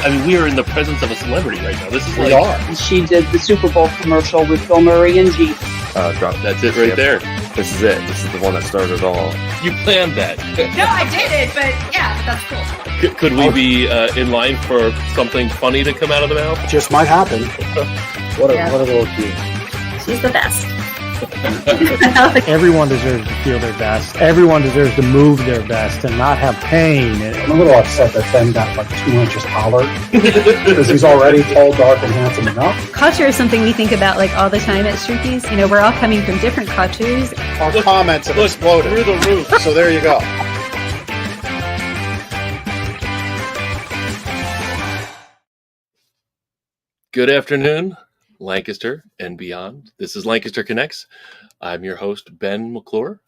I mean, we are in the presence of a celebrity right now. This is We are. She did the Super Bowl commercial with Bill Murray and Jeep. That's it right there. This is it. This is the one that started it all. You planned that. No, I didn't, but yeah, that's cool. Could we be in line for something funny to come out of the mouth? Just might happen. What a little key. She's the best. Everyone deserves to feel their best. Everyone deserves to move their best and not have pain. I'm a little upset that Ben got like 2 inches taller because he's already tall, dark, and handsome enough. Culture is something we think about like all the time at Stroopy's. You know, we're all coming from different cultures. Our comments have exploded Through the roof. So there you go. Good afternoon, Lancaster and beyond. This is Lancaster Connects. I'm your host, Ben McClure.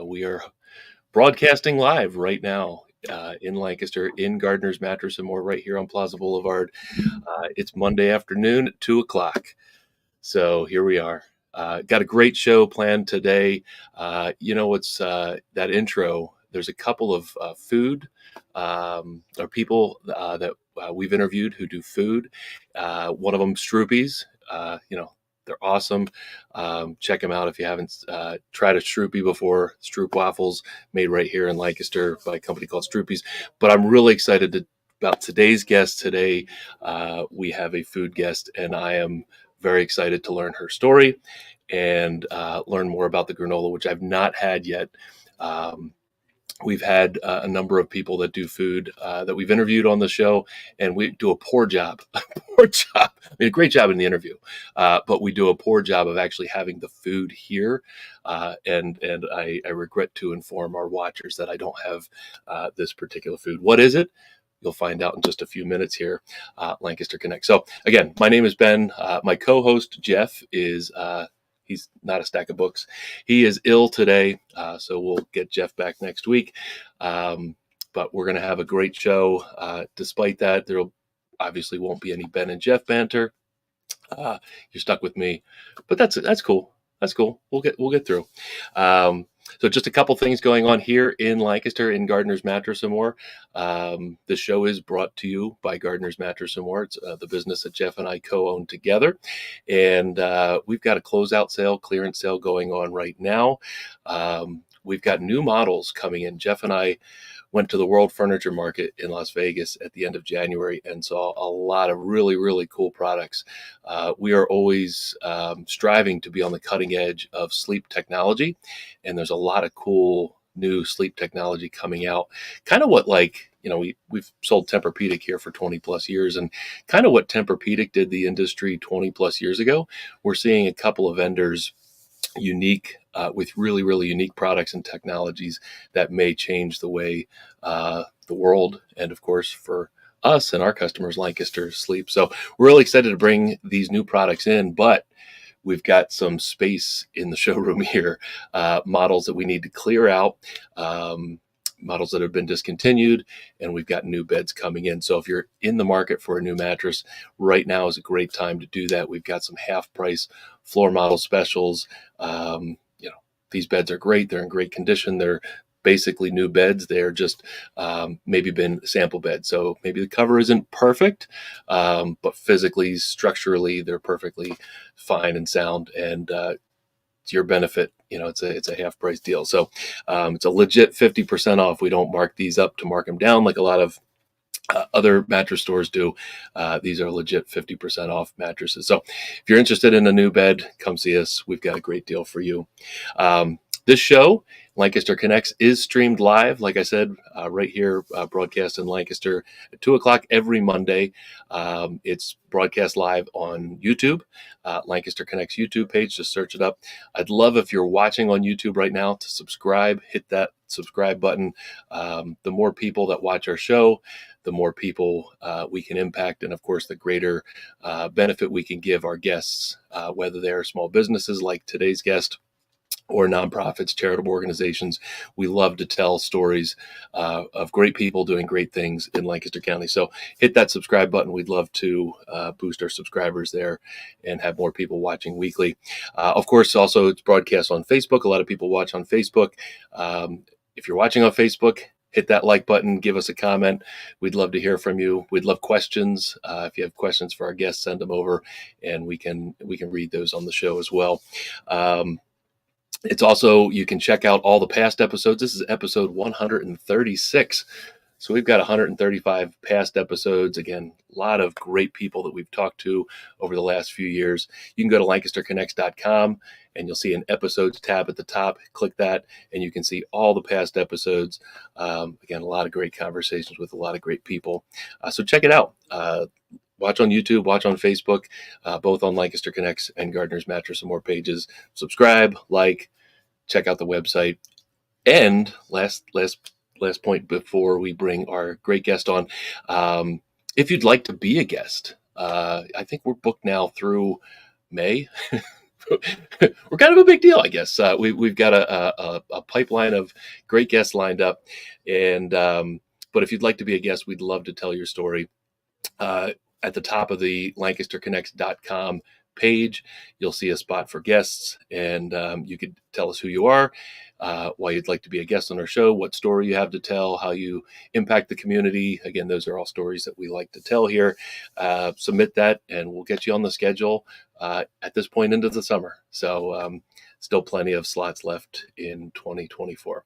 We are broadcasting live right now in Lancaster, in Gardner's Mattress and More, right here on Plaza Boulevard. It's Monday afternoon at 2 o'clock. So here we are. Got a great show planned today. You know what's that intro? There's a couple of food or people that we've interviewed who do food. One of them, Stroopy's. They're awesome. Check them out if you haven't tried a Stroopy before. Stroop waffles made right here in Lancaster by a company called Stroopy's. But I'm really excited about today's guest. Today, we have a food guest, and I am very excited to learn her story and learn more about the granola, which I've not had yet. We've had a number of people that do food that we've interviewed on the show, and we do a poor job. I mean, a great job in the interview, but we do a poor job of actually having the food here. And I regret to inform our watchers that I don't have this particular food. What is it? You'll find out in just a few minutes here, Lancaster Connect. So again, my name is Ben. My co-host, Jeff, is... he's not a stack of books. He is ill today, so we'll get Jeff back next week. But we're going to have a great show. Despite that, there obviously won't be any Ben and Jeff banter. You're stuck with me, but that's cool. That's cool. We'll get through. So just a couple things going on here in Lancaster in Gardner's Mattress and More. The show is brought to you by Gardner's Mattress and More. It's the business that Jeff and I co-own together. And we've got a closeout sale, clearance sale going on right now. We've got new models coming in. Jeff and I went to the World Furniture Market in Las Vegas at the end of January and saw a lot of really, really cool products. We are always striving to be on the cutting edge of sleep technology, and there's a lot of cool new sleep technology coming out. Kind of what we've sold Tempur-Pedic here for 20 plus years, and kind of what Tempur-Pedic did the industry 20 plus years ago. We're seeing a couple of vendors unique with really, really unique products and technologies that may change the way the world, and of course for us and our customers, Lancaster, sleep. So we're really excited to bring these new products in, but we've got some space in the showroom here, models that we need to clear out, models that have been discontinued, and we've got new beds coming in. So if you're in the market for a new mattress, right now is a great time to do that. We've got some half price floor model specials. These beds are great. They're in great condition. They're basically new beds. They're just maybe been sample beds. So maybe the cover isn't perfect, but physically, structurally, they're perfectly fine and sound. And to your benefit, it's a half price deal. So it's a legit 50% off. We don't mark these up to mark them down like a lot of other mattress stores do. These are legit 50% off mattresses. So if you're interested in a new bed, come see us. We've got a great deal for you. This show, Lancaster Connects is streamed live, like I said, right here, broadcast in Lancaster at 2 o'clock every Monday. It's broadcast live on YouTube, Lancaster Connects YouTube page. Just search it up. I'd love if you're watching on YouTube right now to subscribe, hit that subscribe button. The more people that watch our show, the more people we can impact, and of course, the greater benefit we can give our guests, whether they're small businesses like today's guest or nonprofits, charitable organizations. We love to tell stories of great people doing great things in Lancaster County. So hit that subscribe button. We'd love to boost our subscribers there and have more people watching weekly. Of course, also it's broadcast on Facebook. A lot of people watch on Facebook. If you're watching on Facebook, hit that like button, give us a comment. We'd love to hear from you. We'd love questions. If you have questions for our guests, send them over and we can read those on the show as well. It's also, you can check out all the past episodes. This is episode 136. So we've got 135 past episodes. Again, a lot of great people that we've talked to over the last few years. You can go to lancasterconnects.com and you'll see an episodes tab at the top. Click that and you can see all the past episodes. Again, a lot of great conversations with a lot of great people. So check it out. Watch on YouTube, watch on Facebook, both on Lancaster Connects and Gardener's Mattress and More pages. Subscribe, like, check out the website. And last point before we bring our great guest on, if you'd like to be a guest, I think we're booked now through May. We're kind of a big deal, I guess. We've got a pipeline of great guests lined up. And but if you'd like to be a guest, we'd love to tell your story. At the top of the lancasterconnects.com page, you'll see a spot for guests, and you could tell us who you are, why you'd like to be a guest on our show, what story you have to tell, how you impact the community. Again, those are all stories that we like to tell here. Submit that, and we'll get you on the schedule at this point into the summer. So still plenty of slots left in 2024.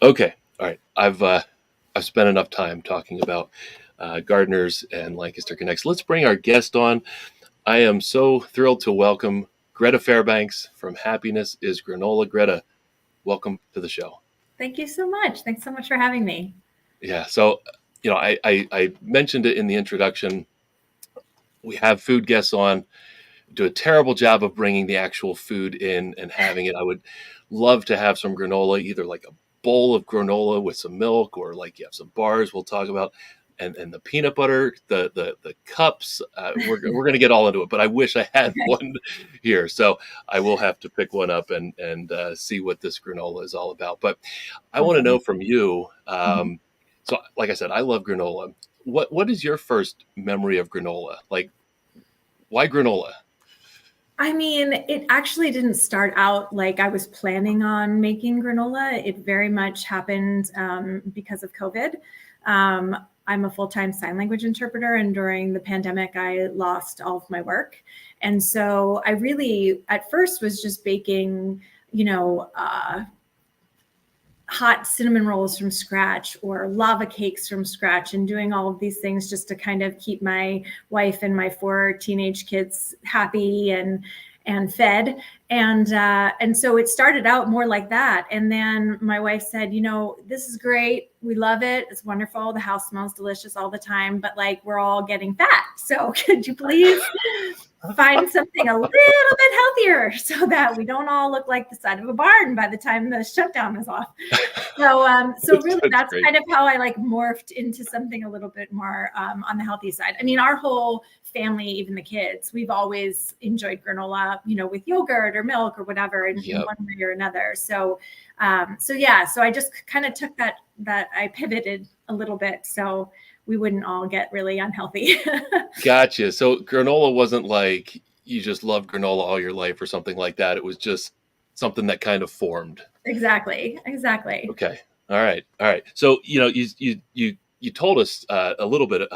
Okay, all right. I've spent enough time talking about gardeners and Lancaster Connects. Let's bring our guest on. I am so thrilled to welcome Greta Fairbanks from Happiness is Granola. Greta, welcome to the show. Thank you so much. Thanks so much for having me. Yeah, so I mentioned it in the introduction. We have food guests on, do a terrible job of bringing the actual food in and having it. I would love to have some granola, either like a bowl of granola with some milk, or like you have some bars we'll talk about. And the peanut butter, the cups, we're going to get all into it. But I wish I had one here, so I will have to pick one up and see what this granola is all about. But I want to know from you. So, like I said, I love granola. What is your first memory of granola? Like, why granola? I mean, it actually didn't start out like I was planning on making granola. It very much happened because of COVID. I'm a full-time sign language interpreter, and during the pandemic, I lost all of my work. And so I really, at first, was just baking, hot cinnamon rolls from scratch or lava cakes from scratch, and doing all of these things just to kind of keep my wife and my 4 teenage kids happy and fed. And so it started out more like that. And then my wife said, this is great. We love it. It's wonderful. The house smells delicious all the time, but like, we're all getting fat. So could you please find something a little bit healthier so that we don't all look like the side of a barn by the time the shutdown is off? So really that's kind of how I like morphed into something a little bit more on the healthy side. I mean, our whole family, even the kids, we've always enjoyed granola, with yogurt or milk or whatever in one way or another. So I just kind of took that I pivoted a little bit so we wouldn't all get really unhealthy. Gotcha. So granola wasn't like you just loved granola all your life or something like that. It was just something that kind of formed. Exactly. Okay. All right. So, you told us a little bit,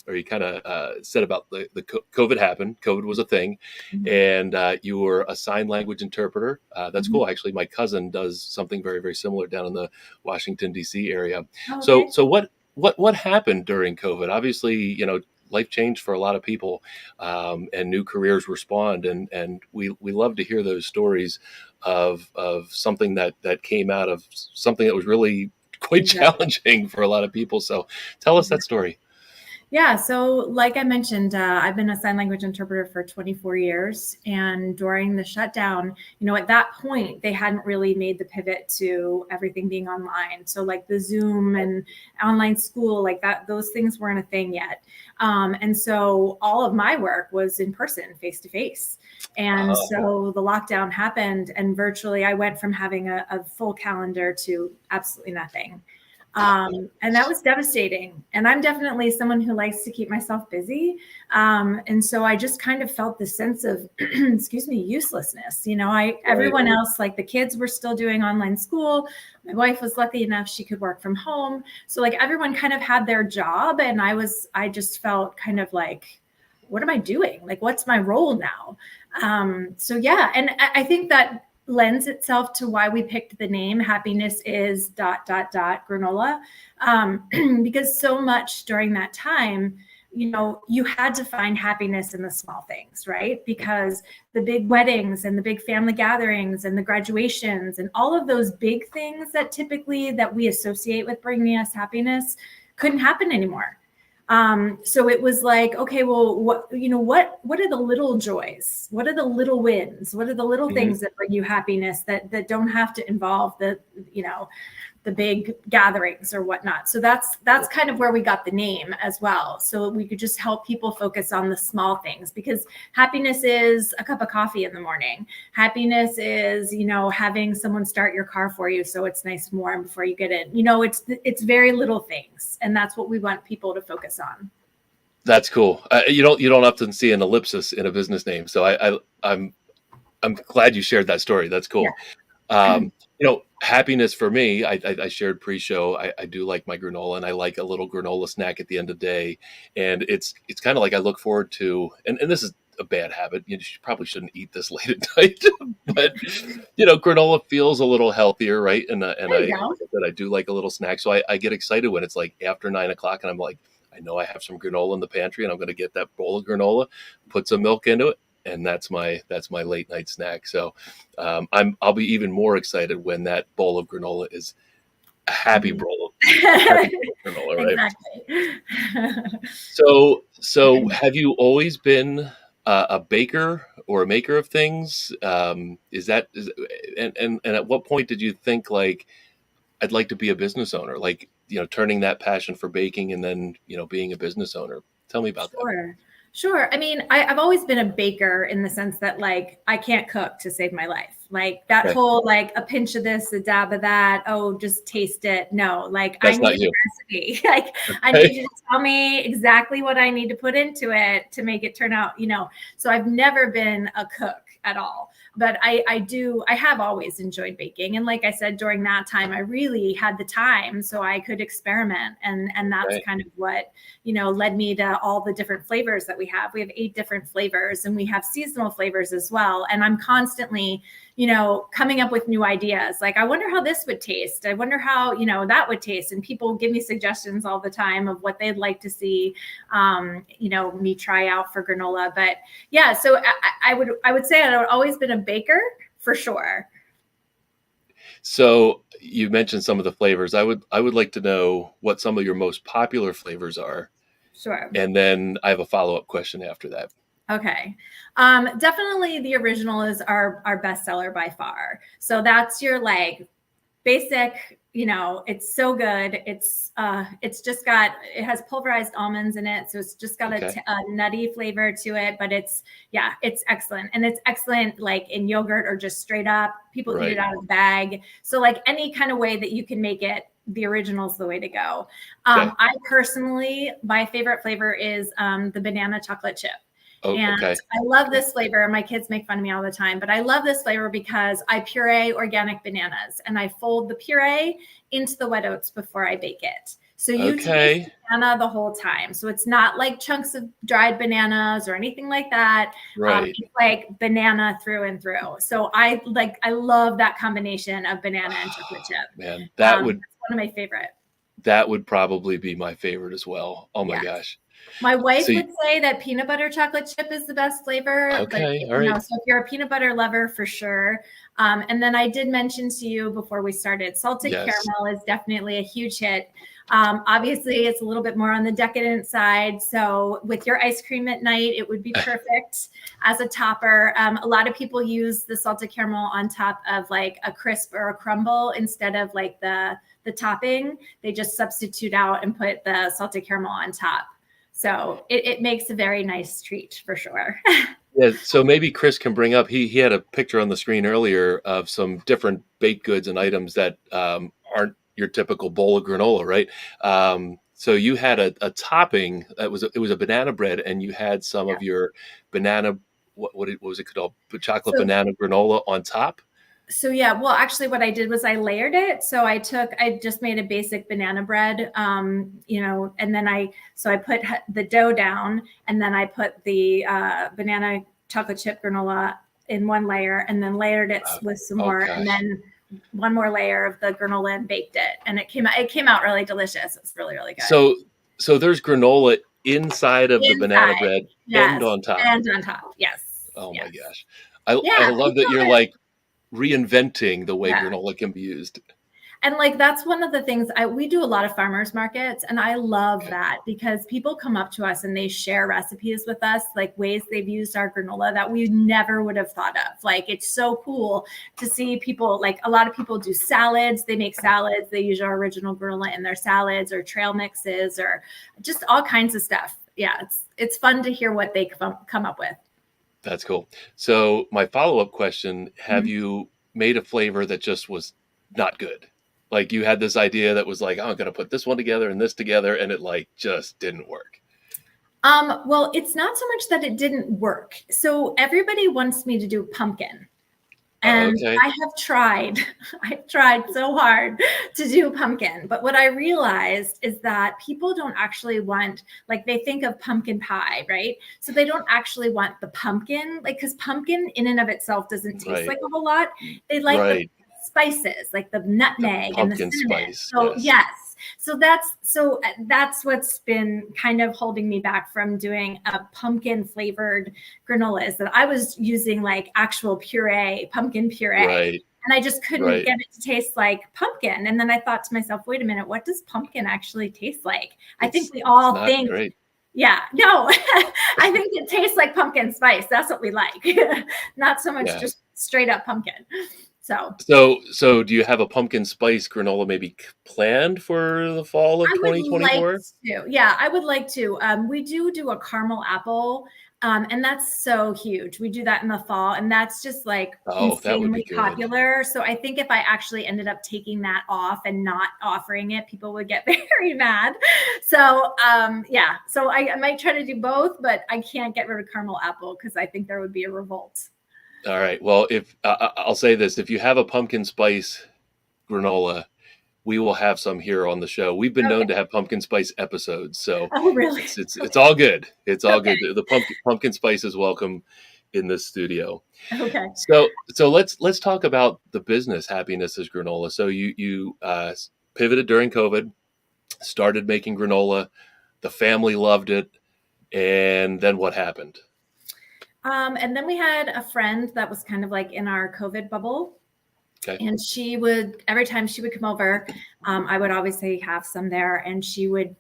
or you kind of said about the COVID happened. COVID was a thing, and you were a sign language interpreter. That's cool. Actually, my cousin does something very, very similar down in the Washington, D.C. area. Okay. So what happened during COVID? Obviously, life changed for a lot of people, and new careers were spawned, and we love to hear those stories of something that came out of something that was really quite challenging for a lot of people. So tell us that story. Yeah, so like I mentioned, I've been a sign language interpreter for 24 years. And during the shutdown, at that point, they hadn't really made the pivot to everything being online. So like the Zoom and online school, like that, those things weren't a thing yet. And so all of my work was in person, face to face. And so the lockdown happened, and virtually I went from having a full calendar to absolutely nothing. And that was devastating. And I'm definitely someone who likes to keep myself busy. And so I just kind of felt this sense of, uselessness. Everyone else, like the kids were still doing online school. My wife was lucky enough she could work from home. So like everyone kind of had their job. And I just felt kind of like, what am I doing? Like, what's my role now? So yeah. And I think that lends itself to why we picked the name Happiness is ... Granola, because so much during that time, you had to find happiness in the small things, right? Because the big weddings and the big family gatherings and the graduations and all of those big things that we associate with bringing us happiness couldn't happen anymore. So it was like, okay, well, what are the little joys? What are the little wins? What are the little things that bring you happiness that don't have to involve the big gatherings or whatnot? So that's kind of where we got the name as well. So we could just help people focus on the small things, because happiness is a cup of coffee in the morning. Happiness is, having someone start your car for you so it's nice and warm before you get in. It's very little things, and that's what we want people to focus on. That's cool. You don't often see an ellipsis in a business name, so I'm glad you shared that story. That's cool. Yeah. Happiness for me, I shared pre-show. I do like my granola, and I like a little granola snack at the end of the day. And it's kind of like I look forward to, and this is a bad habit. You probably shouldn't eat this late at night, but granola feels a little healthier, right? And I do like a little snack, so I get excited when it's like after 9 o'clock, and I'm like, I know I have some granola in the pantry, and I'm going to get that bowl of granola, put some milk into it, and that's my late night snack. So I'll be even more excited when that bowl of granola is a happy bowl of granola, right? Exactly. So have you always been a baker or a maker of things? And at what point did you think, like, I'd like to be a business owner, like, turning that passion for baking and then, being a business owner? Tell me about that. Sure. I mean, I've always been a baker in the sense that, like, I can't cook to save my life. Like that whole, like, a pinch of this, a dab of that. Oh, just taste it. No, like, I need a recipe. Like, I need you to tell me exactly what I need to put into it to make it turn out, So I've never been a cook at all. But I have always enjoyed baking. And like I said, during that time, I really had the time so I could experiment. And that's kind of what, led me to all the different flavors that we have. We have 8 different flavors, and we have seasonal flavors as well. And I'm constantly, coming up with new ideas. Like, I wonder how this would taste. I wonder how, that would taste. And people give me suggestions all the time of what they'd like to see, me try out for granola. But yeah, so I would say I've always been a baker for sure. So you mentioned some of the flavors. I would like to know what some of your most popular flavors are. Sure. And then I have a follow-up question after that. Okay. Definitely the original is our bestseller by far. So that's your, like, basic, it's so good. It has pulverized almonds in it. So it's just got a nutty flavor to it, but it's excellent. And it's excellent, like, in yogurt or just straight up. People eat it out of the bag. So, like, any kind of way that you can make it, the original is the way to go. I personally, my favorite flavor is the banana chocolate chip. I love this flavor. My kids make fun of me all the time, but I love this flavor because I puree organic bananas, and I fold the puree into the wet oats before I bake it. So you taste banana the whole time. So it's not like chunks of dried bananas or anything like that. It's like banana through and through. So I love that combination of banana and chocolate chip. Man, that's one of my favorite. That would probably be my favorite as well. Oh my gosh. My wife So, would say that peanut butter chocolate chip is the best flavor, but okay, all right. so if you're a peanut butter lover, for sure. And then I did mention to you before we started, salted Yes. caramel is definitely a huge hit. Obviously, it's a little bit more on the decadent side. So with your ice cream at night, it would be perfect as a topper. A lot of people use the salted caramel on top of like a crisp or a crumble instead of like the topping. They just substitute out and put the salted caramel on top. So it makes a very nice treat for sure. Yeah, so maybe Chris can bring up, he had a picture on the screen earlier of some different baked goods and items that aren't your typical bowl of granola, right? So you had a topping that was it was a banana bread, and you had some of your banana, what was it called? Chocolate So- banana granola on top. So yeah, well, actually what I did was I layered it. So I just made a basic banana bread, and then I put the dough down, and then I put the banana chocolate chip granola in one layer, and then layered it with some more, and then one more layer of the granola and baked it. And it came out really delicious. It's really, really good. So there's granola inside of the banana bread and on top. And on top, yes. Oh yes. my gosh. I love that you're like reinventing the way granola can be used. And like, that's one of the things we do a lot of farmers markets, and I love that because people come up to us and they share recipes with us, like ways they've used our granola that we never would have thought of. Like, it's so cool to see people, like a lot of people do salads, they make salads, they use our original granola in their salads or trail mixes or just all kinds of stuff. Yeah, it's fun to hear what they come up with. That's cool. So my follow-up question, have you made a flavor that just was not good? Like you had this idea that was like, oh, I'm going to put this one together and this together, and it like just didn't work. Well, it's not so much that it didn't work. So everybody wants me to do pumpkin. And I've tried so hard to do pumpkin. But what I realized is that people don't actually want, like they think of pumpkin pie, right? So they don't actually want the pumpkin, like, because pumpkin in and of itself doesn't taste like a whole lot. They like the spices, like the nutmeg and the cinnamon. Spice, so yes. So that's what's been kind of holding me back from doing a pumpkin flavored granola, is that I was using like actual pumpkin puree. And I just couldn't get it to taste like pumpkin. And then I thought to myself, wait a minute, what does pumpkin actually taste like? I think we all think, I think it tastes like pumpkin spice. That's what we like. Not so much just straight up pumpkin. So do you have a pumpkin spice granola maybe planned for the fall of 2024? I would like to. We do a caramel apple, and that's so huge. We do that in the fall, and that's just like insanely popular. So I think if I actually ended up taking that off and not offering it, people would get very mad. So so I might try to do both, but I can't get rid of caramel apple because I think there would be a revolt. All right. Well, if I'll say this, if you have a pumpkin spice granola, we will have some here on the show. We've been known to have pumpkin spice episodes, so really? It's all good. It's all good. The pumpkin spice is welcome in this studio. Okay. So let's talk about the business Happiness is Granola. So you pivoted during COVID, started making granola. The family loved it, and then what happened? And then we had a friend that was kind of like in our COVID bubble. Okay. And she would, every time she would come over, I would obviously have some there, and she would,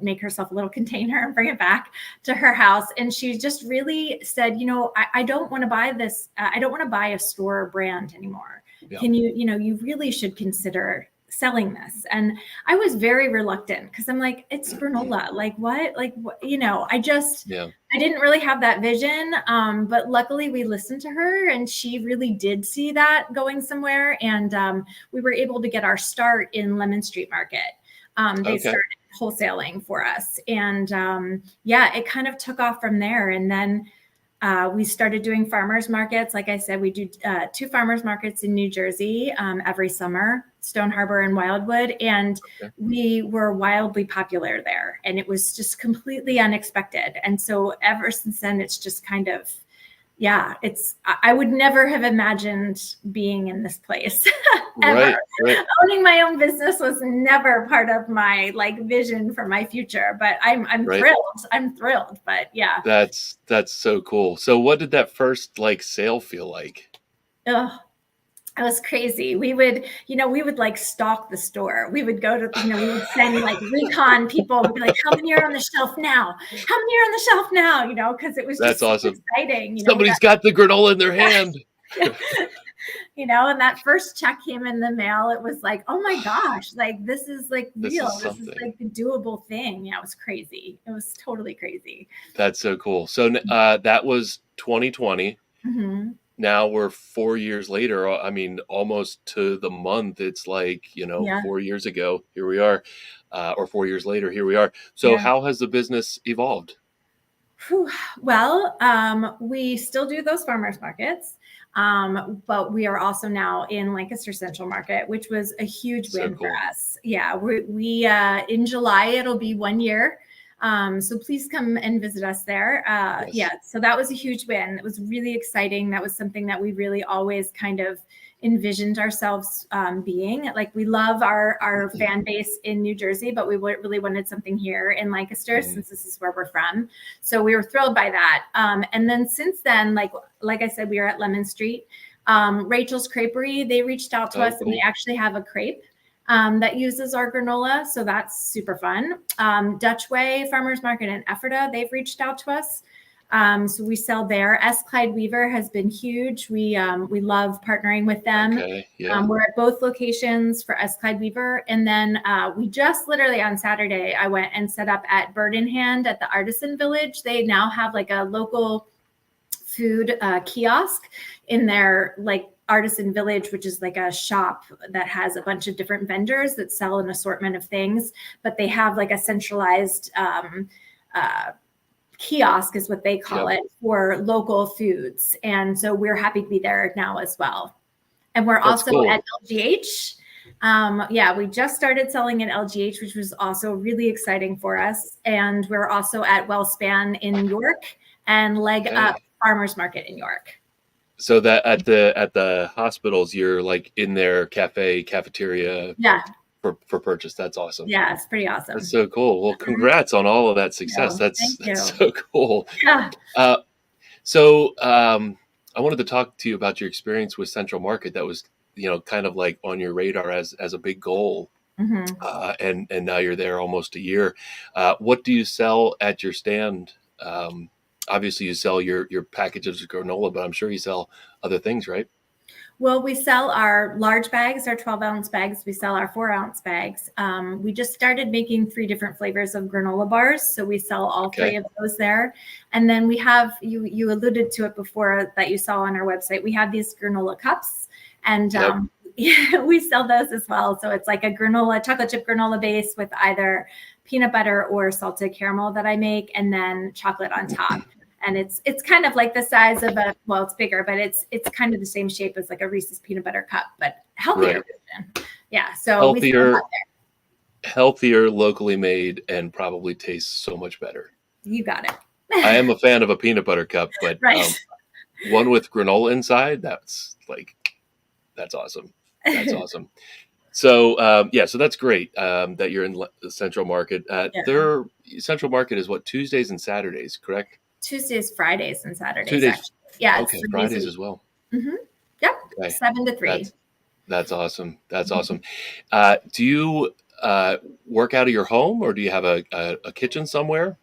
make herself a little container and bring it back to her house. And she just really said, I don't want to buy this. I don't want to buy a store brand anymore. Yeah. Can you, you really should consider selling this. And I was very reluctant because I'm like, it's granola. Like what? I didn't really have that vision. But luckily we listened to her, and she really did see that going somewhere. And we were able to get our start in Lemon Street Market. They started wholesaling for us. And it kind of took off from there. And then we started doing farmers markets. Like I said, we do 2 farmers markets in New Jersey every summer, Stone Harbor and Wildwood. And we were wildly popular there. And it was just completely unexpected. And so ever since then, it's just kind of Yeah, I would never have imagined being in this place ever. Right. Owning my own business was never part of my like vision for my future, but I'm Right. thrilled. I'm thrilled, but yeah. That's so cool. So what did that first like sale feel like? Ugh. It was crazy. We would like stalk the store. We would go to, we would send like recon people. We'd be like, how many are on the shelf now? How many are on the shelf now? Because it was That's just so awesome. exciting. Somebody's got the granola in their hand. And that first check came in the mail. It was like, oh my gosh, like this is like real. This is like a doable thing. Yeah, it was crazy. It was totally crazy. That's so cool. So that was 2020. Mm-hmm. Now we're 4 years later. I mean, almost to the month. It's like, 4 years ago, here we are, or 4 years later, here we are. So how has the business evolved? Well, we still do those farmers markets, but we are also now in Lancaster Central Market, which was a huge win for us. Yeah, we in July, it'll be 1 year. So please come and visit us there. Yes. Yeah, so that was a huge win. It was really exciting. That was something that we really always kind of envisioned ourselves being. Like we love our fan base in New Jersey, but we really wanted something here in Lancaster since this is where we're from. So we were thrilled by that. And then since then, like I said, we are at Lemon Street. Rachel's Creperie, they reached out to us and they actually have a crepe that uses our granola. So that's super fun. Dutch Way Farmers Market in Ephrata, they've reached out to us. So we sell there. S. Clyde Weaver has been huge. We love partnering with them. Okay, yeah. We're at both locations for S. Clyde Weaver. And then we just literally on Saturday, I went and set up at Bird in Hand at the Artisan Village. They now have like a local food kiosk in their like Artisan Village, which is like a shop that has a bunch of different vendors that sell an assortment of things, but they have like a centralized kiosk is what they call it for local foods. And so we're happy to be there now as well. And we're also at LGH. We just started selling at LGH, which was also really exciting for us. And we're also at Wellspan in York and Leg Up Farmers Market in York. So that at the hospitals, you're like in their cafeteria for purchase. That's awesome. Yeah, it's pretty awesome. That's so cool. Well, congrats on all of that success. That's so cool. Yeah. So I wanted to talk to you about your experience with Central Market. That was, kind of like on your radar as a big goal. And now you're there almost a year. What do you sell at your stand? Obviously you sell your packages of granola, but I'm sure you sell other things, right? Well, we sell our large bags, our 12-ounce bags. We sell our 4-ounce bags. We just started making 3 different flavors of granola bars. So we sell all 3 of those there. And then we have, you alluded to it before that you saw on our website, we have these granola cups and we sell those as well. So it's like a chocolate chip granola base with either peanut butter or salted caramel that I make, and then chocolate on top. And it's kind of like the size of it's bigger, but it's kind of the same shape as like a Reese's peanut butter cup, but healthier version. Yeah. So healthier, locally made, and probably tastes so much better. You got it. I am a fan of a peanut butter cup, but one with granola inside, that's awesome. That's awesome. So, so that's great that you're in the Central Market. Their Central Market is what, Tuesdays and Saturdays, correct? Tuesdays, Fridays, and Saturdays. 2 days. Actually. Yeah. Okay, Fridays as well. Mm-hmm. Yep. Okay. 7 to 3. That's awesome. That's awesome. Do you work out of your home, or do you have a kitchen somewhere?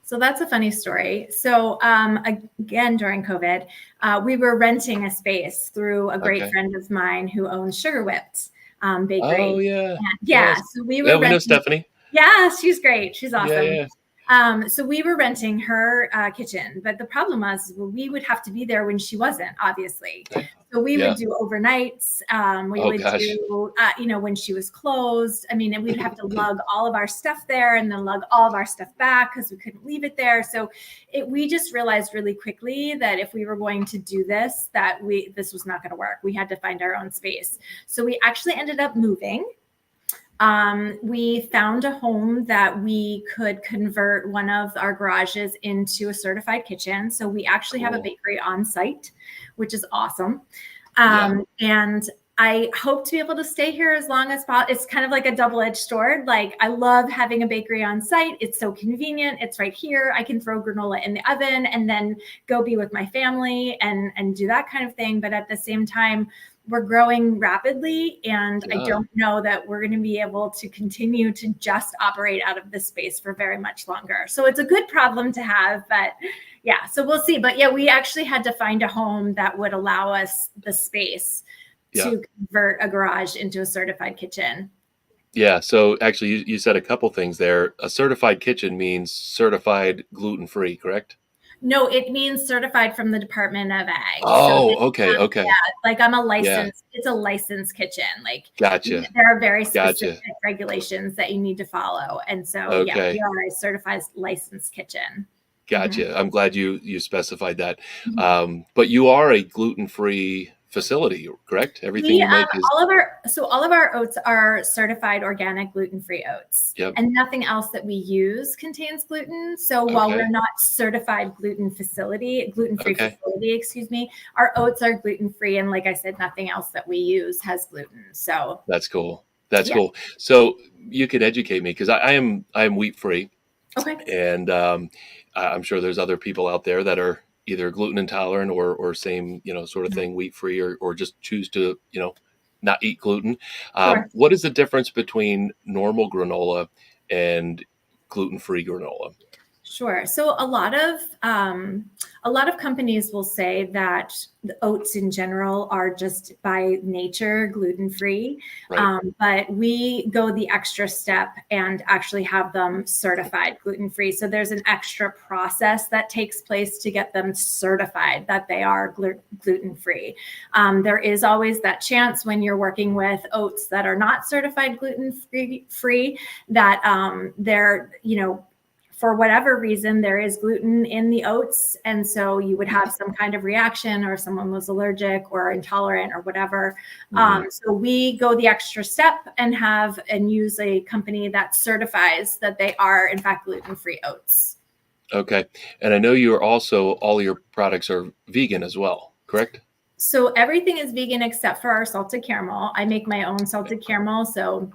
So that's a funny story. So again, during COVID, we were renting a space through a great friend of mine who owns Sugar Whipped Bakery. Oh, yeah. Yeah. So we were we know Stephanie. Yeah, she's great. She's awesome. Yeah. So we were renting her kitchen, but the problem was we would have to be there when she wasn't, obviously. So we would do overnights. We would do, when she was closed. I mean, and we'd have to lug all of our stuff there and then lug all of our stuff back because we couldn't leave it there. So we just realized really quickly that if we were going to do this, this was not going to work. We had to find our own space. So we actually ended up moving. We found a home that we could convert one of our garages into a certified kitchen. So we actually have a Cool. bakery on site, which is awesome. Yeah. And I hope to be able to stay here as long as possible. It's kind of like a double-edged sword. Like, I love having a bakery on site. It's so convenient. It's right here. I can throw granola in the oven and then go be with my family and do that kind of thing. But at the same time, we're growing rapidly, and I Yeah. don't know that we're going to be able to continue to just operate out of this space for very much longer. So it's a good problem to have, but yeah, so we'll see. But yeah, we actually had to find a home that would allow us the space Yeah. to convert a garage into a certified kitchen. Yeah. So actually, you said a couple things there. A certified kitchen means certified gluten-free, correct? No, it means certified from the Department of Ag. Oh, So okay. Okay. like I'm a Yeah. licensed, it's a licensed kitchen. Like, Gotcha. there are very specific Gotcha. regulations that you need to follow. And so, yeah, we Okay. are a certified licensed kitchen. Gotcha. I'm glad you specified that. Mhm. But you are a gluten-free facility, correct? Everything We you make is all of our oats are certified organic gluten-free oats, Yep. and nothing else that we use contains gluten. So while Okay. we're not certified gluten-free Okay. facility, excuse me, our oats are gluten-free, and like I said, nothing else that we use has gluten. So That's cool. That's yeah, cool. So you could educate me because I am wheat-free, okay, and I'm sure there's other people out there that are either gluten intolerant or same sort of thing, wheat-free, or just choose to not eat gluten. sure. What is the difference between normal granola and gluten-free granola? Sure. So a lot of companies will say that the oats in general are just by nature gluten-free, Right. but we go the extra step and actually have them certified gluten-free. So there's an extra process that takes place to get them certified that they are gluten-free. There is always that chance when you're working with oats that are not certified gluten-free that they're, for whatever reason, there is gluten in the oats. And so you would have some kind of reaction, or someone was allergic or intolerant or whatever. Mhm. So we go the extra step and use a company that certifies that they are, in fact, gluten-free oats. Okay. And I know all your products are vegan as well, correct? So everything is vegan except for our salted caramel. I make my own salted caramel. So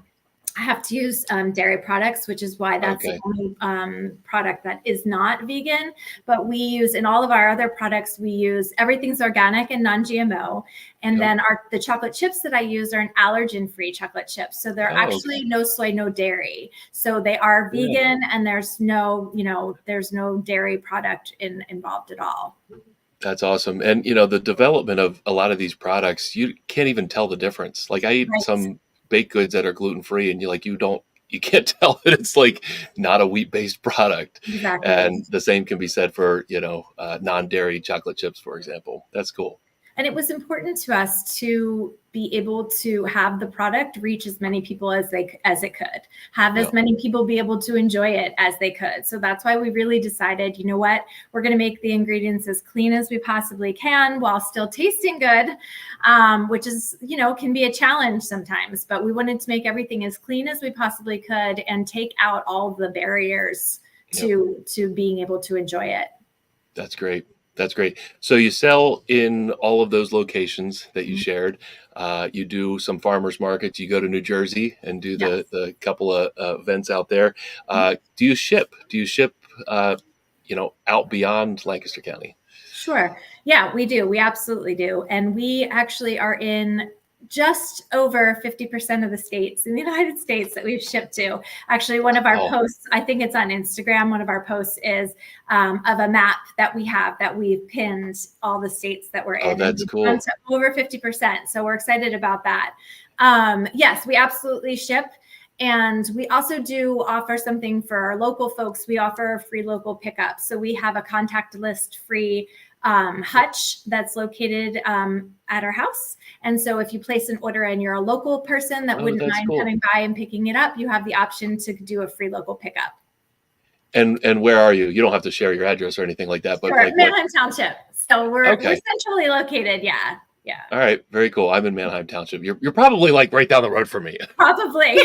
I have to use dairy products, which is why that's the Okay. only product that is not vegan. But we use, in all of our other products, we use everything's organic and non-GMO. And Yep. then the chocolate chips that I use are an allergen-free chocolate chips. So they're Oh, okay. actually no soy, no dairy. So they are Yeah. vegan, and there's no dairy product involved at all. That's awesome. And the development of a lot of these products, you can't even tell the difference. Like I eat Right. some baked goods that are gluten-free and you can't tell that it's like not a wheat-based product. Exactly. And the same can be said for, non-dairy chocolate chips, for example. That's cool. And it was important to us to be able to have the product reach as many people as it could, have Yeah. as many people be able to enjoy it as they could. So that's why we really decided, you know what, we're going to make the ingredients as clean as we possibly can while still tasting good, which is, can be a challenge sometimes. But we wanted to make everything as clean as we possibly could and take out all the barriers Yep. to being able to enjoy it. That's great. That's great. So you sell in all of those locations that you shared. You do some farmers markets. You go to New Jersey and do Yes. the couple of events out there. Do you ship? Do you ship? Out beyond Lancaster County? Sure. Yeah, we do. We absolutely do. And we actually are in just over 50% of the states in the United States that we've shipped to. Actually, one of our Oh, posts, I think it's on Instagram, one of our posts is of a map that we have that we've pinned all the states that we're in. oh, And that's we've gone cool. to over 50%. So we're excited about that. Yes, we absolutely ship. And we also do offer something for our local folks. We offer free local pickup. So we have a contact list free hutch that's located at our house. And so if you place an order and you're a local person that Oh, wouldn't that's mind cool. coming by and picking it up, you have the option to do a free local pickup. And where are you? You don't have to share your address or anything like that, but Sure, like what? Manheim Township. So we're Okay. centrally located. Yeah. Yeah. All right. Very cool. I'm in Manheim Township. You're probably like right down the road from me. Probably.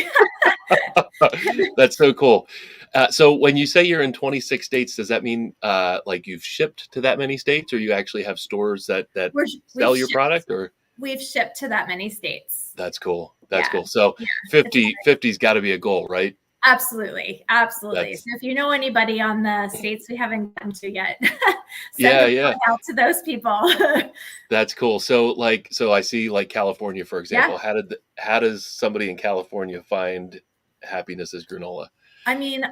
That's so cool. So when you say you're in 26 states, does that mean like you've shipped to that many states, or you actually have stores that sell your product? Or we've shipped to that many states. that's cool. That's Yeah. cool. So Yeah. 50's got to be a goal, right? Absolutely. Absolutely. So if you know anybody on the states we haven't gotten to yet, send a out to those people. That's cool. So I see like California, for example. Yeah. How does somebody in California find happiness as granola? I mean,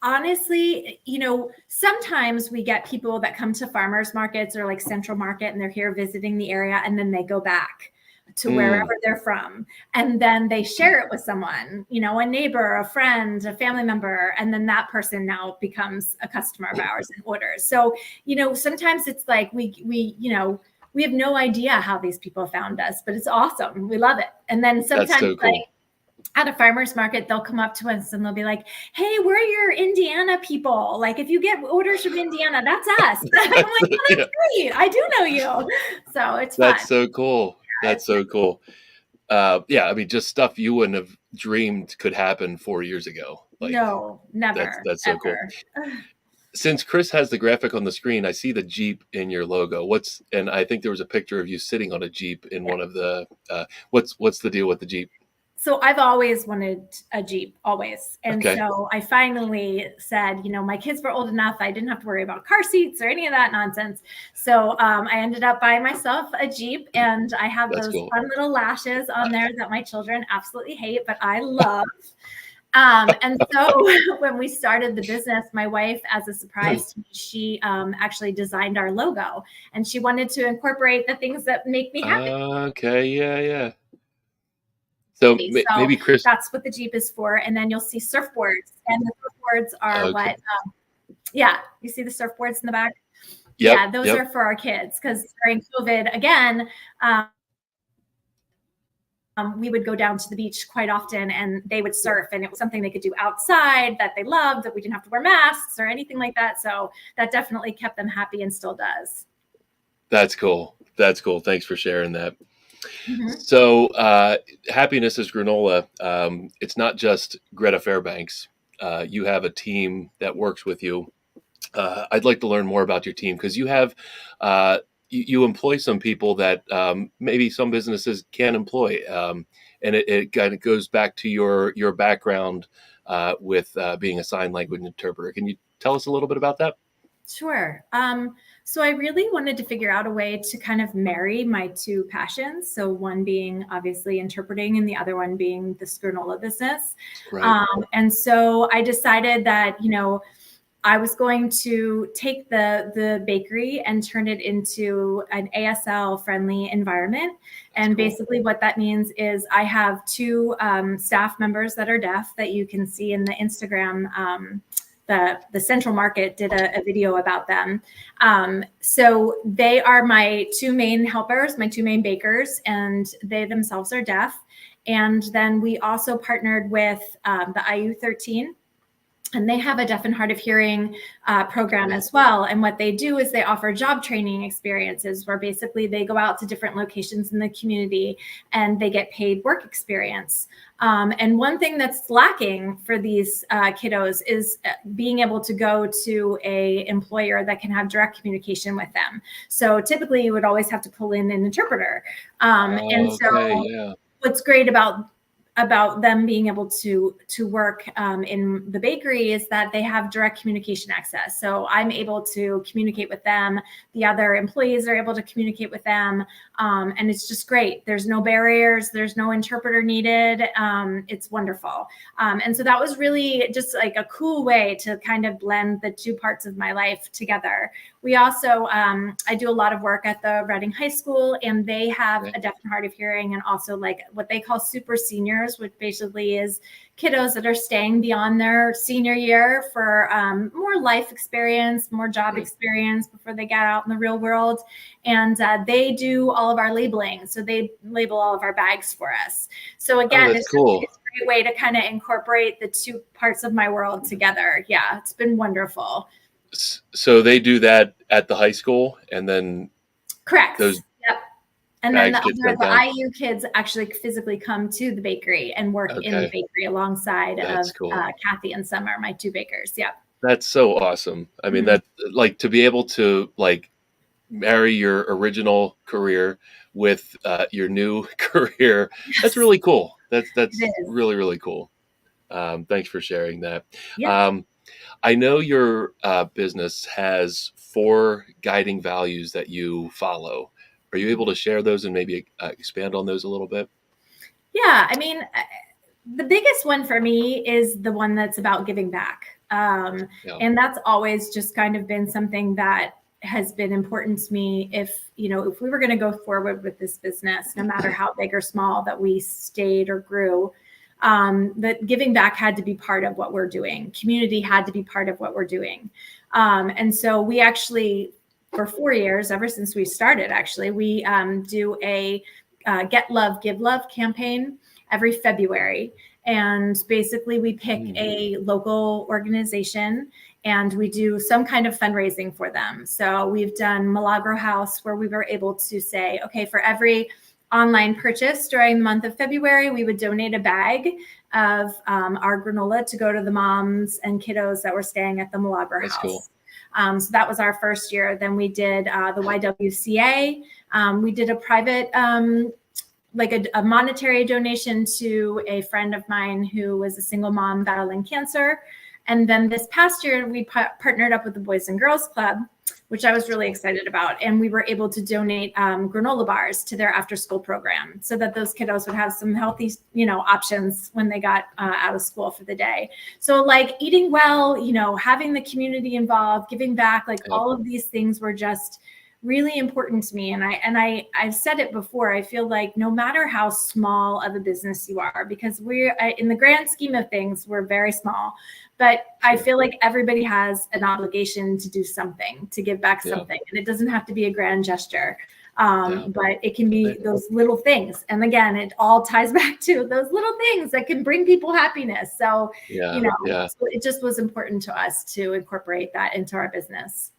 honestly, sometimes we get people that come to farmers markets or like Central Market, and they're here visiting the area, and then they go back to wherever they're from, and then they share it with someone, a neighbor, a friend, a family member, and then that person now becomes a customer of ours and orders. So sometimes it's like we have no idea how these people found us, but it's awesome. We love it. And then sometimes that's so cool. At a farmer's market, they'll come up to us and they'll be like, "Hey, we're your Indiana people. Like, if you get orders from Indiana, that's us." I'm like, "Oh, that's great. I do know you." So it's fun. That's so cool. That's so cool. Yeah, I mean, just stuff you wouldn't have dreamed could happen 4 years ago. Like, no, never. That's so cool. Since Chris has the graphic on the screen, I see the Jeep in your logo. And I think there was a picture of you sitting on a Jeep in one of the. What's the deal with the Jeep? So I've always wanted a Jeep, always. And so I finally said, my kids were old enough. I didn't have to worry about car seats or any of that nonsense. So I ended up buying myself a Jeep, and I have those fun little lashes on there that my children absolutely hate, but I love. And so when we started the business, my wife, as a surprise to me, she actually designed our logo, and she wanted to incorporate the things that make me happy. Okay. Yeah. So maybe Chris. That's what the Jeep is for. And then you'll see surfboards, and the surfboards are what, you see the surfboards in the back? Those are for our kids, because during COVID, again, we would go down to the beach quite often, and they would surf, and it was something they could do outside that they loved, that we didn't have to wear masks or anything like that. So that definitely kept them happy and still does. That's cool. Thanks for sharing that. Mm-hmm. So happiness is granola. It's not just Greta Fairbanks. You have a team that works with you. I'd like to learn more about your team, because you have you employ some people that maybe some businesses can't employ, and it kind of goes back to your background with being a sign language interpreter. Can you tell us a little bit about that? Sure. So I really wanted to figure out a way to kind of marry my two passions. So one being obviously interpreting, and the other one being the granola business. Right. And so I decided that, I was going to take the bakery and turn it into an ASL friendly environment. And basically what that means is I have two staff members that are deaf that you can see in the Instagram. The Central Market did a video about them. So they are my two main helpers, my two main bakers, and they themselves are deaf. And then we also partnered with the IU13, and they have a deaf and hard of hearing program as well. And what they do is they offer job training experiences, where basically they go out to different locations in the community and they get paid work experience. And one thing that's lacking for these kiddos is being able to go to a employer that can have direct communication with them. So typically you would always have to pull in an interpreter. What's great about them being able to work in the bakery is that they have direct communication access. So I'm able to communicate with them. The other employees are able to communicate with them. And it's just great. There's no barriers. There's no interpreter needed. It's wonderful. And so that was really just like a cool way to kind of blend the two parts of my life together. We also, I do a lot of work at the Reading High School, and they have a deaf and hard of hearing, and also like what they call super seniors, which basically is kiddos that are staying beyond their senior year for more life experience, more job experience before they get out in the real world. And they do all of our labeling. So they label all of our bags for us. So again, it's cool. It's a great way to kind of incorporate the two parts of my world together. Yeah, it's been wonderful. So they do that at the high school, and then correct. Yep. And then Bags get sent the down. IU kids actually physically come to the bakery and work in the Okay. bakery alongside That's of cool. Kathy and Summer, my two bakers. Yeah. That's so awesome. I mean, Mhm. that like to be able to like marry your original career with your new career. That's Yes, really cool. That's it is. really, really cool. Thanks for sharing that. Yeah. I know your business has 4 guiding values that you follow. Are you able to share those and maybe expand on those a little bit? Yeah. I mean, the biggest one for me is the one that's about giving back. Yeah. And that's always just kind of been something that has been important to me. If we were going to go forward with this business, no matter how big or small that we stayed or grew, that giving back had to be part of what we're doing. Community had to be part of what we're doing. And so we actually, for 4 years, ever since we started, actually, we do a Get Love, Give Love campaign every February. And basically, we pick a local organization and we do some kind of fundraising for them. So we've done Milagro House, where we were able to say, okay, for every online purchase during the month of February, we would donate a bag of our granola to go to the moms and kiddos that were staying at the Milagro That's House. cool. So that was our first year. Then we did the YWCA. We did a private, like a monetary donation to a friend of mine who was a single mom battling cancer. And then this past year, we partnered up with the Boys and Girls Club, which I was really excited about. And we were able to donate granola bars to their after school program so that those kiddos would have some healthy, options when they got out of school for the day. So like eating well, having the community involved, giving back, like all of these things were just really important to me. And I've said it before, I feel like no matter how small of a business you are, because we're in the grand scheme of things, we're very small, but I feel like everybody has an obligation to do something, to give back something. And it doesn't have to be a grand gesture, but it can be those little things. And again, it all ties back to those little things that can bring people happiness. So, so it just was important to us to incorporate that into our business.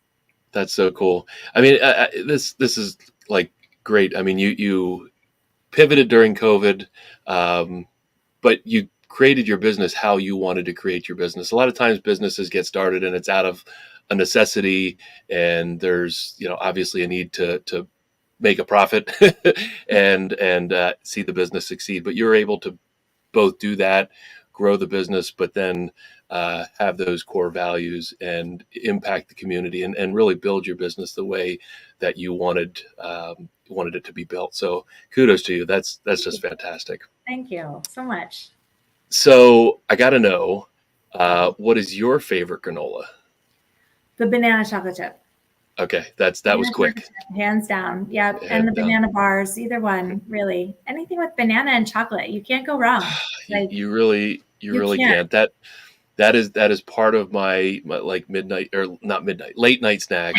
That's so cool. I mean, this is like great. I mean, you pivoted during COVID, but you created your business how you wanted to create your business. A lot of times businesses get started and it's out of a necessity, and there's obviously a need to make a profit and see the business succeed. But you're able to both do that, grow the business, but then have those core values and impact the community and really build your business the way that you wanted it to be built. So kudos to you. That's just fantastic. Thank you so much. So I got to know, what is your favorite granola? The banana chocolate chip. Okay, that was quick. Hands down. Yep. And the banana bars, either one, really. Anything with banana and chocolate, you can't go wrong. Like, you really can't. That is part of my like midnight, or not midnight, late night snack.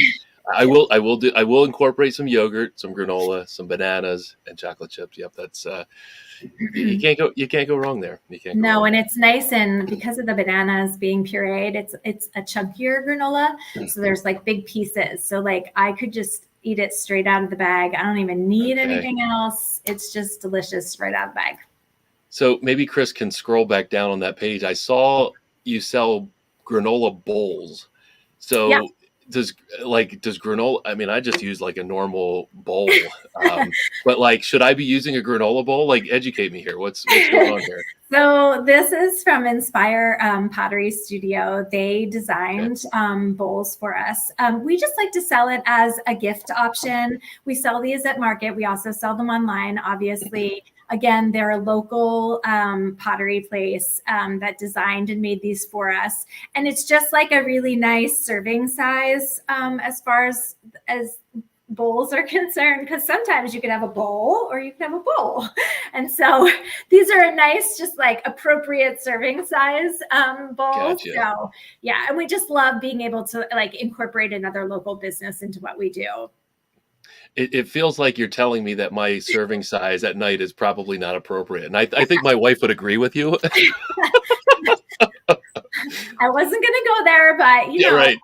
I will incorporate some yogurt, some granola, some bananas, and chocolate chips. Yep, that's you can't go wrong there. You can't go wrong. And it's nice, and because of the bananas being pureed, it's a chunkier granola, so there's like big pieces. So like I could just eat it straight out of the bag. I don't even need anything else. It's just delicious right out of the bag. So maybe Chris can scroll back down on that page. I saw you sell granola bowls. So does granola, I mean, I just use like a normal bowl, but like, should I be using a granola bowl? Like, educate me here. What's going on here? So this is from Inspire Pottery Studio. They designed bowls for us. We just like to sell it as a gift option. We sell these at market. We also sell them online, obviously. Again, they're a local pottery place that designed and made these for us. And it's just like a really nice serving size as far as bowls are concerned, because sometimes you can have a bowl or you can have a bowl. And so these are a nice, just like appropriate serving size bowls. Gotcha. So yeah, and we just love being able to like incorporate another local business into what we do. It feels like you're telling me that my serving size at night is probably not appropriate. And I think my wife would agree with you. I wasn't going to go there, but you know. Right.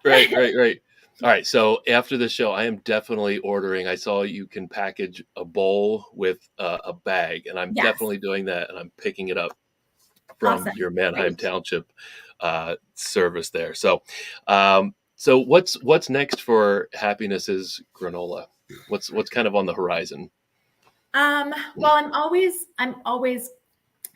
Right. All right. So after the show, I am definitely ordering. I saw you can package a bowl with a bag, and I'm Yes. definitely doing that. And I'm picking it up from Awesome. your Manheim Great. Township service there. So what's next for Happiness's Granola? What's kind of on the horizon? Well, I'm always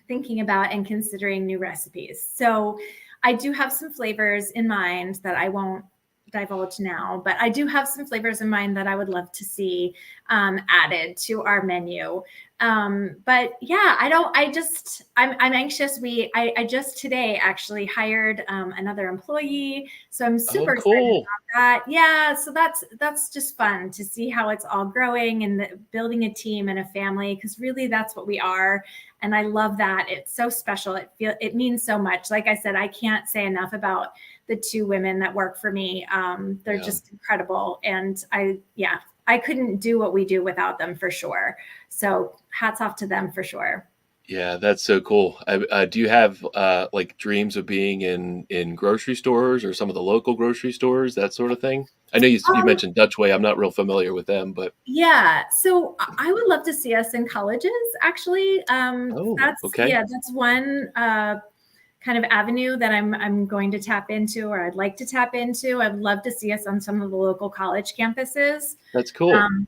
thinking about and considering new recipes. So I do have some flavors in mind that I won't divulge now, but I do have some flavors in mind that I would love to see added to our menu. But yeah, I'm anxious. I just today actually hired another employee. So I'm Oh, super excited cool. about that. Yeah. So that's just fun to see how it's all growing and building a team and a family, because really that's what we are. And I love that. It's so special. It means so much. Like I said, I can't say enough about the two women that work for me. They're Yeah. just incredible. And I couldn't do what we do without them for sure. So hats off to them for sure. Yeah, that's so cool. Do you have like dreams of being in grocery stores or some of the local grocery stores, that sort of thing? I know you Um, mentioned Dutch Way. I'm not real familiar with them, but Yeah, so I would love to see us in colleges, actually. oh, okay, That's one kind of avenue that I'm going to tap into, or I'd like to tap into. I'd love to see us on some of the local college campuses. that's cool. Um,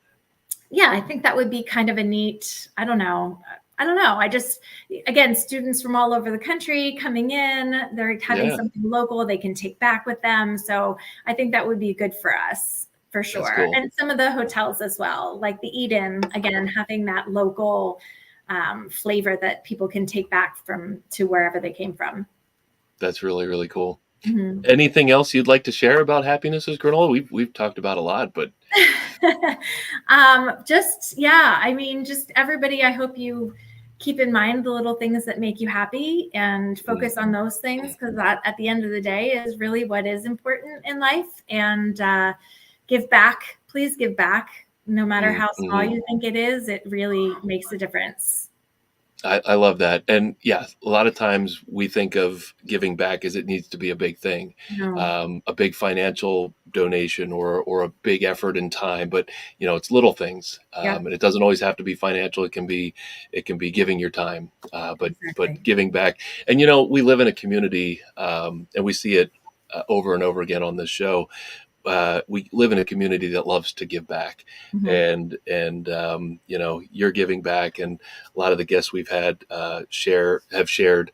yeah, I think that would be kind of a neat, I don't know. I just, again, students from all over the country coming in, they're having Yeah, something local they can take back with them. So I think that would be good for us for that's sure. cool. And some of the hotels as well, like the Eden, again, having that local flavor that people can take back to wherever they came from. That's really, really cool. Mhm. Anything else you'd like to share about Happiness's Granola? We've talked about a lot, but just everybody, I hope you keep in mind the little things that make you happy and mm, focus on those things, because that at the end of the day is really what is important in life. And give back, please give back, no matter how small mhm. you think it is. It really makes a difference. I love that. And yeah, a lot of times we think of giving back as it needs to be a big thing, No. a big financial donation or a big effort in time. But it's little things, Yep. and it doesn't always have to be financial. It can be giving your time, but Exactly. giving back. And we live in a community, and we see it over and over again on this show. We live in a community that loves to give back, Mhm. and you're giving back, and a lot of the guests we've had have shared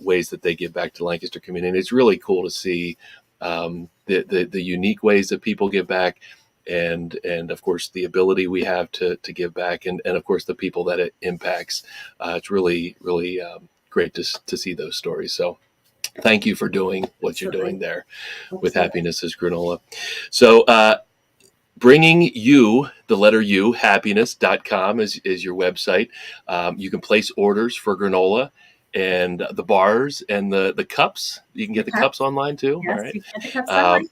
ways that they give back to the Lancaster community, and it's really cool to see the unique ways that people give back, and of course the ability we have to give back, and of course the people that it impacts. It's really really great to see those stories. So thank you for doing what you're doing Absolutely. there with Absolutely. Happiness is Granola. So, bringing you, the letter U, happiness.com is your website. You can place orders for granola and the bars and the cups. You can The get the cups cups. online too. All Yes, right. you can get the cups Um,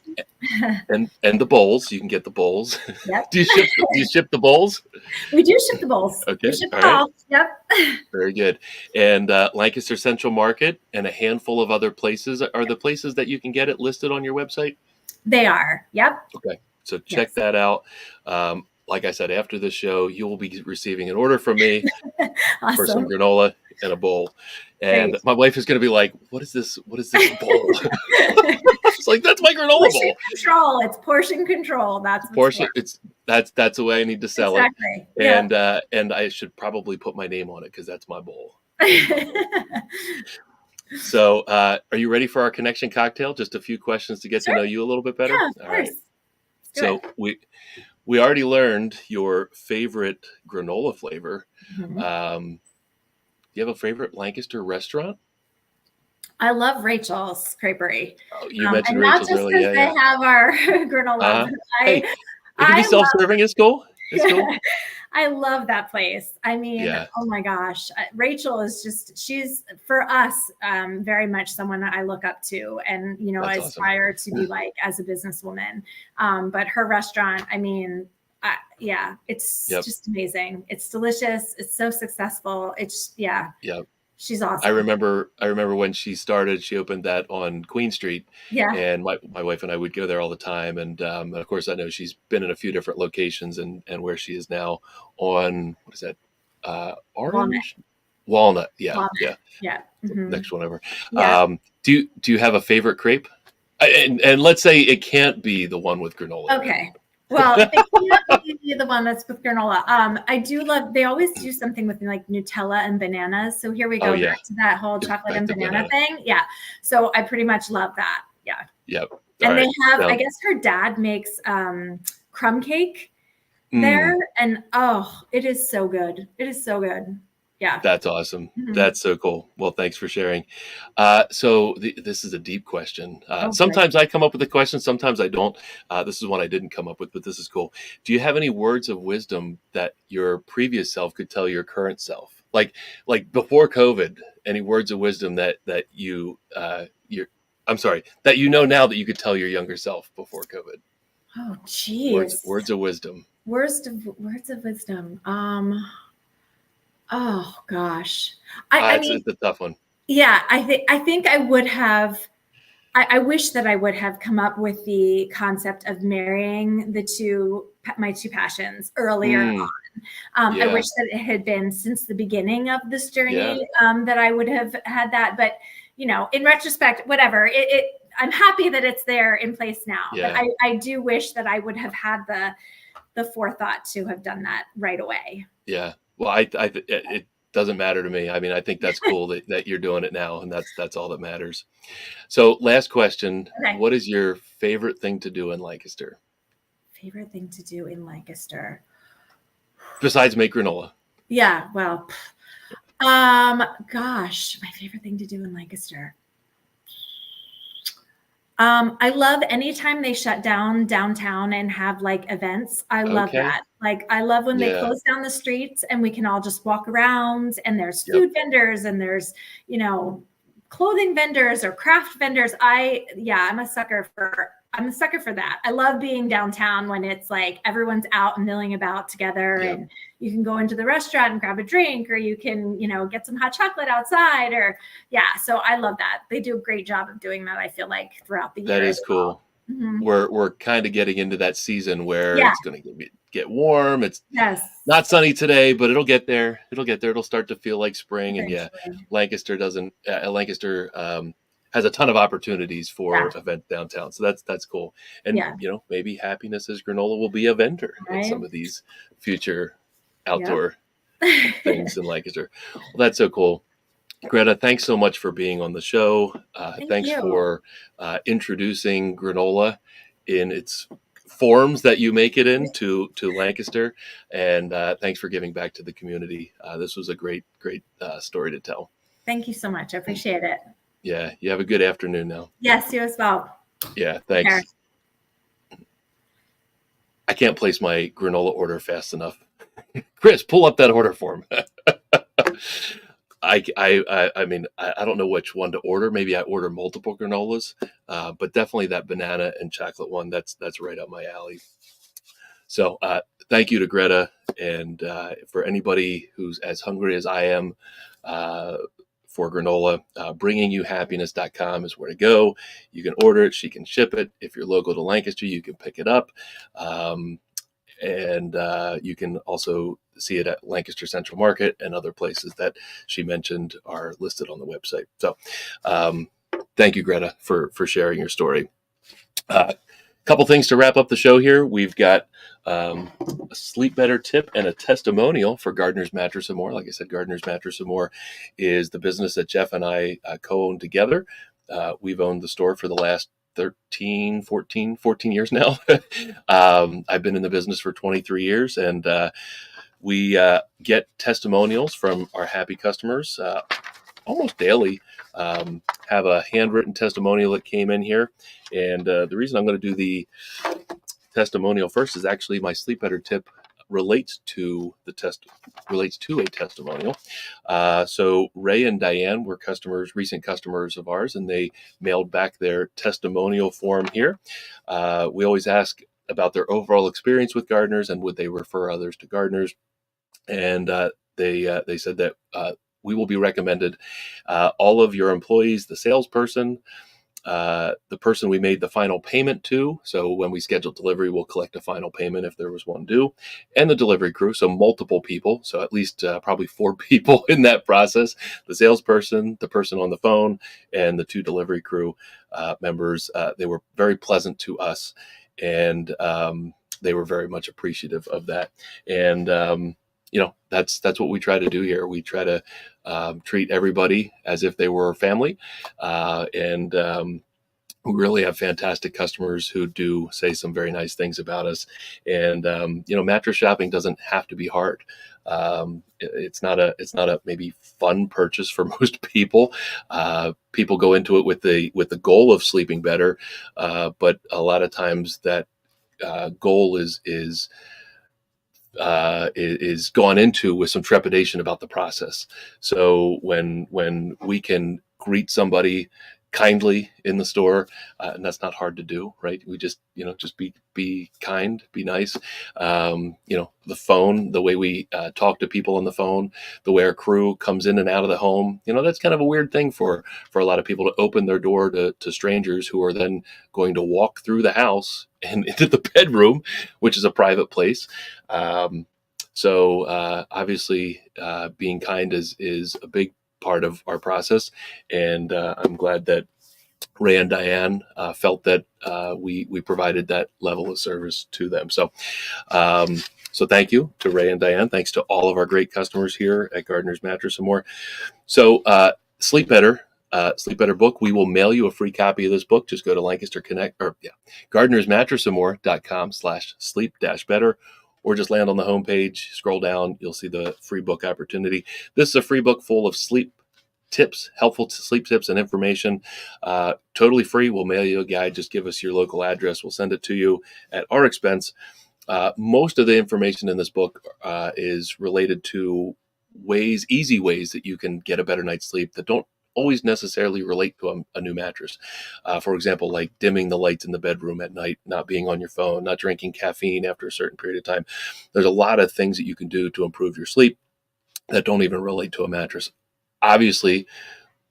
online. and the bowls. You can get the bowls. Yep. Do you ship the bowls? We do ship the bowls. We Okay. ship All it right. all. Yep. Very good. And Lancaster Central Market and a handful of other places are the places that you can get it listed on your website. They are. Yep. Okay. So check Yes. that out. Like I said, after the show, you will be receiving an order from me for some Awesome. granola and a bowl. And Great. my wife is going to be like, "What is this? What is this bowl?" It's like, "That's my granola Portion bowl." control. It's portion control. That's what's for. Portion. That's the way I need to sell it. Exactly. Yep. And I should probably put my name on it because that's my bowl. So, are you ready for our connection cocktail? Just a few questions to get to Sure. know you a little bit better. Yeah, of All course. right. Let's do So it. we already learned your favorite granola flavor. Mhm. Do you have a favorite Lancaster restaurant? I love Rachel's Creperie. Oh, you mentioned And not Rachel's just earlier. because Yeah, they yeah. have our granola, Uh, but hey, it can be I self-serving. It's cool. It's cool. I love that place. I mean, Yeah, oh my gosh, Rachel is she's for us very much someone that I look up to, and I that's awesome. aspire to be like as a businesswoman. But her restaurant, I mean, yeah, it's Yep, just amazing. It's delicious. It's so successful. yep. She's I awesome. remember when she started, she opened that on Queen Street, Yeah. and my wife and I would go there all the time. And of course, I know she's been in a few different locations, and where she is now on, what is that? Orange? Walnut. Yeah. Walnut. Yeah. Yeah. Mm-hmm. Next one over. Yeah. Do you have a favorite crepe? And let's say it can't be the one with granola. Okay. Well, if it can't be the one that's with granola, I do love. They always do something with like Nutella and bananas. So here we go back to that whole chocolate and banana thing. Yeah. So I pretty much love that. Yeah. Yep. And they have, I guess her dad makes crumb cake there, and it is so good. It is so good. Yeah. That's awesome. Mm-hmm. That's so cool. Well, thanks for sharing. So this is a deep question. Okay. Sometimes I come up with a question, sometimes I don't. This is one I didn't come up with, but this is cool. Do you have any words of wisdom that your previous self could tell your current self? Like before COVID, any words of wisdom that you that you know now that you could tell your younger self before COVID? Oh, geez. Words of wisdom. Words of wisdom. Oh gosh, I mean, it's a tough one. Yeah, I think I would have. I wish that I would have come up with the concept of marrying my two passions earlier on. I wish that it had been since the beginning of this journey that I would have had that. But in retrospect, whatever. I'm happy that it's there in place now. Yeah. But I do wish that I would have had the forethought to have done that right away. Yeah. Well, it doesn't matter to me. I mean, I think that's cool that you're doing it now, and that's all that matters. So, last question: Okay. What is your favorite thing to do in Lancaster? Favorite thing to do in Lancaster, besides make granola? Yeah. Well, gosh, my favorite thing to do in Lancaster. I love anytime they shut down downtown and have like events. I love that. Like, I love when they close down the streets and we can all just walk around, and there's food vendors, and there's, clothing vendors or craft vendors. I'm a sucker for that. I love being downtown when it's like everyone's out and milling about together, and you can go into the restaurant and grab a drink, or you can, get some hot chocolate outside, so I love that. They do a great job of doing that, I feel like, throughout the year. That is cool. Mm-hmm. We're kind of getting into that season where it's going to get warm. It's not sunny today, but it'll get there. It'll start to feel like spring. And Lancaster has a ton of opportunities for events downtown. So that's cool. And, maybe Happiness is Granola will be a vendor in some of these future outdoor things in Lancaster. Well, that's so cool. Greta, thanks so much for being on the show. Thanks for introducing granola in its forms that you make it in to Lancaster. And thanks for giving back to the community. This was a great story to tell. Thank you so much. I appreciate it. Yeah. You have a good afternoon now. Yes, you as well. Yeah. Thanks. I can't place my granola order fast enough. Chris, pull up that order form. I mean, I don't know which one to order. Maybe I order multiple granolas, but definitely that banana and chocolate one. That's right up my alley. So thank you to Greta, and for anybody who's as hungry as I am for granola, bringingyouhappiness.com is where to go. You can order it. She can ship it. If you're local to Lancaster, you can pick it up. And you can also see it at Lancaster Central Market, and other places that she mentioned are listed on the website. So thank you, Greta, for sharing your story. A couple things to wrap up the show here. We've got a Sleep Better tip and a testimonial for Gardner's Mattress and More. Like I said, Gardner's Mattress and More is the business that Jeff and I co-own together. We've owned the store for the last 14 years now. I've been in the business for 23 years, and we get testimonials from our happy customers almost daily. Have a handwritten testimonial that came in here, and the reason I'm going to do the testimonial first is actually my Sleep Better tip relates to a testimonial. So Ray and Diane were recent customers of ours, and they mailed back their testimonial form here. We always ask about their overall experience with gardeners and would they refer others to gardeners. And they said that we will be recommended. All of your employees, the salesperson, the person we made the final payment to. So when we schedule delivery, we'll collect a final payment if there was one due, and the delivery crew. So multiple people. So at least probably 4 people in that process: the salesperson, the person on the phone, and the 2 delivery crew members. They were very pleasant to us, and they were very much appreciative of that. And that's what we try to do here. We try to treat everybody as if they were family, and we really have fantastic customers who do say some very nice things about us. And mattress shopping doesn't have to be hard. It's not a maybe fun purchase for most people. People go into it with the goal of sleeping better, but a lot of times that goal is gone into with some trepidation about the process. So when we can greet somebody kindly in the store, and that's not hard to do, right? We just be kind, be nice. The phone, the way we talk to people on the phone, the way our crew comes in and out of the home, that's kind of a weird thing for a lot of people to open their door to strangers who are then going to walk through the house and into the bedroom, which is a private place. So obviously being kind is a big part of our process, and I'm glad that Ray and Diane felt that we provided that level of service to them. So thank you to Ray and Diane. Thanks to all of our great customers here at Gardner's Mattress and More. So Sleep Better book. We will mail you a free copy of this book. Just go to GardnersMattressandMore.com/sleep-better, or just land on the homepage, scroll down, you'll see the free book opportunity. This is a free book full of sleep tips, helpful sleep tips and information, totally free. We'll mail you a guide. Just give us your local address. We'll send it to you at our expense. Most of the information in this book is related to easy ways that you can get a better night's sleep that don't always necessarily relate to a new mattress. For example, like dimming the lights in the bedroom at night, not being on your phone, not drinking caffeine after a certain period of time. There's a lot of things that you can do to improve your sleep that don't even relate to a mattress. Obviously,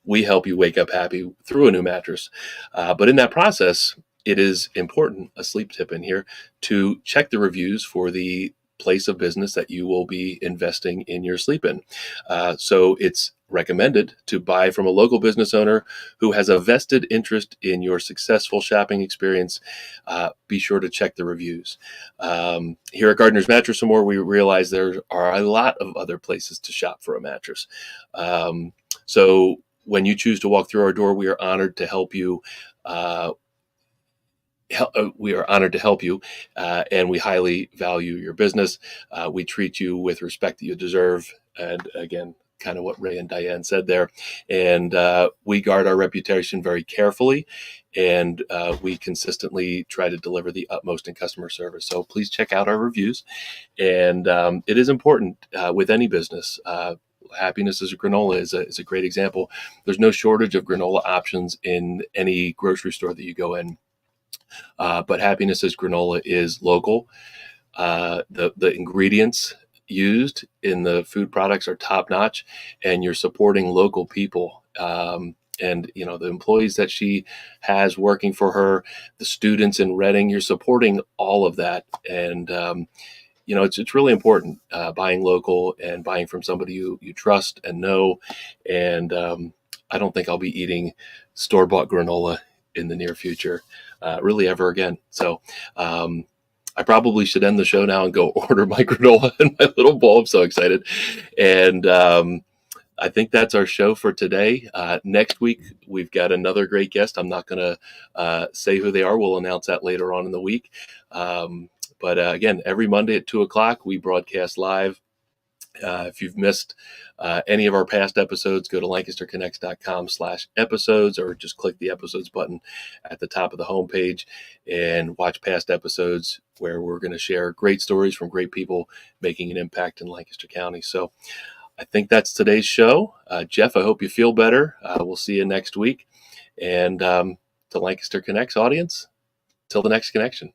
we help you wake up happy through a new mattress. But in that process, it is important, a sleep tip in here, to check the reviews for the place of business that you will be investing in your sleep in. So it's recommended to buy from a local business owner who has a vested interest in your successful shopping experience. Be sure to check the reviews. Here at Gardner's Mattress and More, we realize there are a lot of other places to shop for a mattress. So when you choose to walk through our door, we are honored to help you. And we highly value your business. We treat you with respect that you deserve. And again, kind of what Ray and Diane said there. And we guard our reputation very carefully, and we consistently try to deliver the utmost in customer service. So please check out our reviews. And it is important with any business. Happiness is a Granola is a great example. There's no shortage of granola options in any grocery store that you go in. But Happiness is Granola is local. The ingredients used in the food products are top notch, and you're supporting local people. And the employees that she has working for her, the students in Reading, you're supporting all of that. And it's really important buying local and buying from somebody you trust and know. And I don't think I'll be eating store-bought granola in the near future, really ever again. So I probably should end the show now and go order my granola in my little bowl. I'm so excited. And I think that's our show for today. Next week, we've got another great guest. I'm not going to say who they are. We'll announce that later on in the week. But again, every Monday at 2:00, we broadcast live. If you've missed any of our past episodes, go to lancasterconnects.com/episodes, or just click the episodes button at the top of the homepage and watch past episodes where we're going to share great stories from great people making an impact in Lancaster County. So I think that's today's show. Jeff, I hope you feel better. We'll see you next week. And to Lancaster Connects audience, till the next connection.